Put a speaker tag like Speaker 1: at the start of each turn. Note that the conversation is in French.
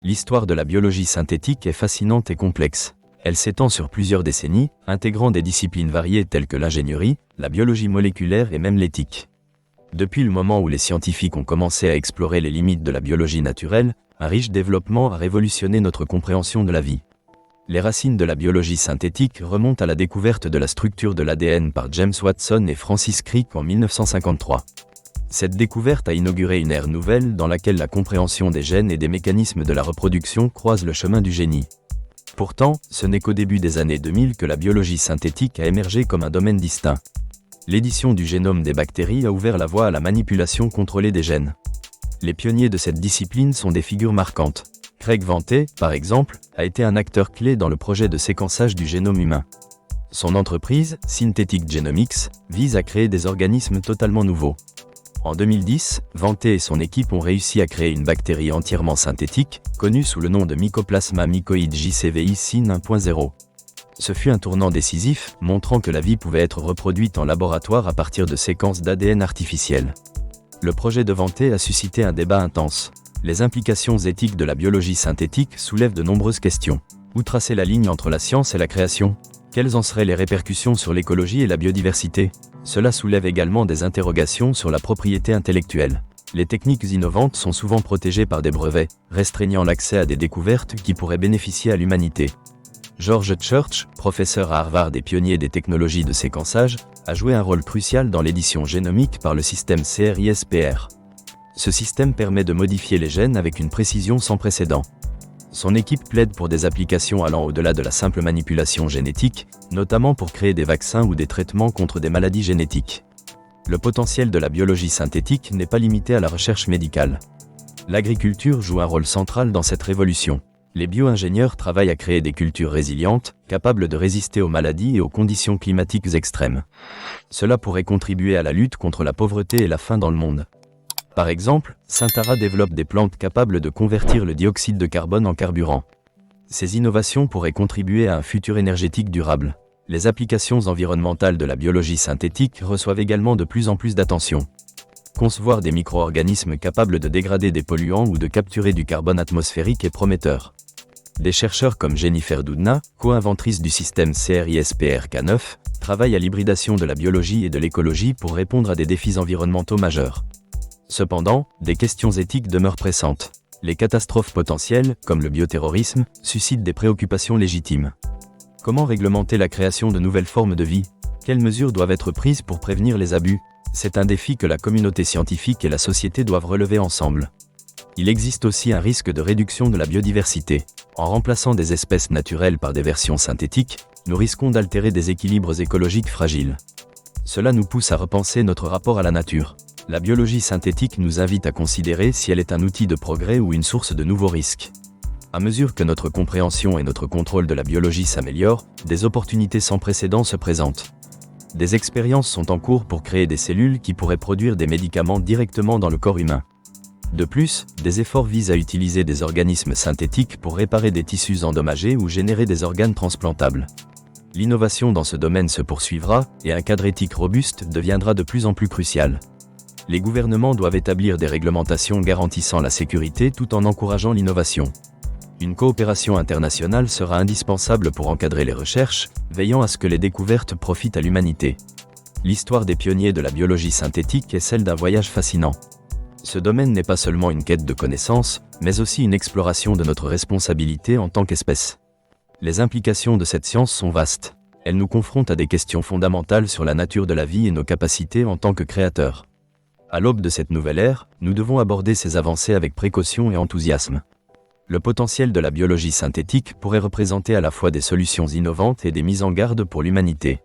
Speaker 1: L'histoire de la biologie synthétique est fascinante et complexe. Elle s'étend sur plusieurs décennies, intégrant des disciplines variées telles que l'ingénierie, la biologie moléculaire et même l'éthique. Depuis le moment où les scientifiques ont commencé à explorer les limites de la biologie naturelle, un riche développement a révolutionné notre compréhension de la vie. Les racines de la biologie synthétique remontent à la découverte de la structure de l'ADN par James Watson et Francis Crick en 1953. Cette découverte a inauguré une ère nouvelle dans laquelle la compréhension des gènes et des mécanismes de la reproduction croise le chemin du génie. Pourtant, ce n'est qu'au début des années 2000 que la biologie synthétique a émergé comme un domaine distinct. L'édition du génome des bactéries a ouvert la voie à la manipulation contrôlée des gènes. Les pionniers de cette discipline sont des figures marquantes. Craig Venter, par exemple, a été un acteur clé dans le projet de séquençage du génome humain. Son entreprise, Synthetic Genomics, vise à créer des organismes totalement nouveaux. En 2010, Venter et son équipe ont réussi à créer une bactérie entièrement synthétique, connue sous le nom de Mycoplasma mycoide JCVI Syn 1.0. Ce fut un tournant décisif, montrant que la vie pouvait être reproduite en laboratoire à partir de séquences d'ADN artificielles. Le projet de Venter a suscité un débat intense. Les implications éthiques de la biologie synthétique soulèvent de nombreuses questions. Où tracer la ligne entre la science et la création ? Quelles en seraient les répercussions sur l'écologie et la biodiversité ? Cela soulève également des interrogations sur la propriété intellectuelle. Les techniques innovantes sont souvent protégées par des brevets, restreignant l'accès à des découvertes qui pourraient bénéficier à l'humanité. George Church, professeur à Harvard et pionnier des technologies de séquençage, a joué un rôle crucial dans l'édition génomique par le système CRISPR. Ce système permet de modifier les gènes avec une précision sans précédent. Son équipe plaide pour des applications allant au-delà de la simple manipulation génétique, notamment pour créer des vaccins ou des traitements contre des maladies génétiques. Le potentiel de la biologie synthétique n'est pas limité à la recherche médicale. L'agriculture joue un rôle central dans cette révolution. Les bio-ingénieurs travaillent à créer des cultures résilientes, capables de résister aux maladies et aux conditions climatiques extrêmes. Cela pourrait contribuer à la lutte contre la pauvreté et la faim dans le monde. Par exemple, Syntara développe des plantes capables de convertir le dioxyde de carbone en carburant. Ces innovations pourraient contribuer à un futur énergétique durable. Les applications environnementales de la biologie synthétique reçoivent également de plus en plus d'attention. Concevoir des micro-organismes capables de dégrader des polluants ou de capturer du carbone atmosphérique est prometteur. Des chercheurs comme Jennifer Doudna, co-inventrice du système CRISPR-Cas9, travaillent à l'hybridation de la biologie et de l'écologie pour répondre à des défis environnementaux majeurs. Cependant, des questions éthiques demeurent pressantes. Les catastrophes potentielles, comme le bioterrorisme, suscitent des préoccupations légitimes. Comment réglementer la création de nouvelles formes de vie ? Quelles mesures doivent être prises pour prévenir les abus ? C'est un défi que la communauté scientifique et la société doivent relever ensemble. Il existe aussi un risque de réduction de la biodiversité. En remplaçant des espèces naturelles par des versions synthétiques, nous risquons d'altérer des équilibres écologiques fragiles. Cela nous pousse à repenser notre rapport à la nature. La biologie synthétique nous invite à considérer si elle est un outil de progrès ou une source de nouveaux risques. À mesure que notre compréhension et notre contrôle de la biologie s'améliorent, des opportunités sans précédent se présentent. Des expériences sont en cours pour créer des cellules qui pourraient produire des médicaments directement dans le corps humain. De plus, des efforts visent à utiliser des organismes synthétiques pour réparer des tissus endommagés ou générer des organes transplantables. L'innovation dans ce domaine se poursuivra, et un cadre éthique robuste deviendra de plus en plus crucial. Les gouvernements doivent établir des réglementations garantissant la sécurité tout en encourageant l'innovation. Une coopération internationale sera indispensable pour encadrer les recherches, veillant à ce que les découvertes profitent à l'humanité. L'histoire des pionniers de la biologie synthétique est celle d'un voyage fascinant. Ce domaine n'est pas seulement une quête de connaissances, mais aussi une exploration de notre responsabilité en tant qu'espèce. Les implications de cette science sont vastes. Elles nous confrontent à des questions fondamentales sur la nature de la vie et nos capacités en tant que créateurs. À l'aube de cette nouvelle ère, nous devons aborder ces avancées avec précaution et enthousiasme. Le potentiel de la biologie synthétique pourrait représenter à la fois des solutions innovantes et des mises en garde pour l'humanité.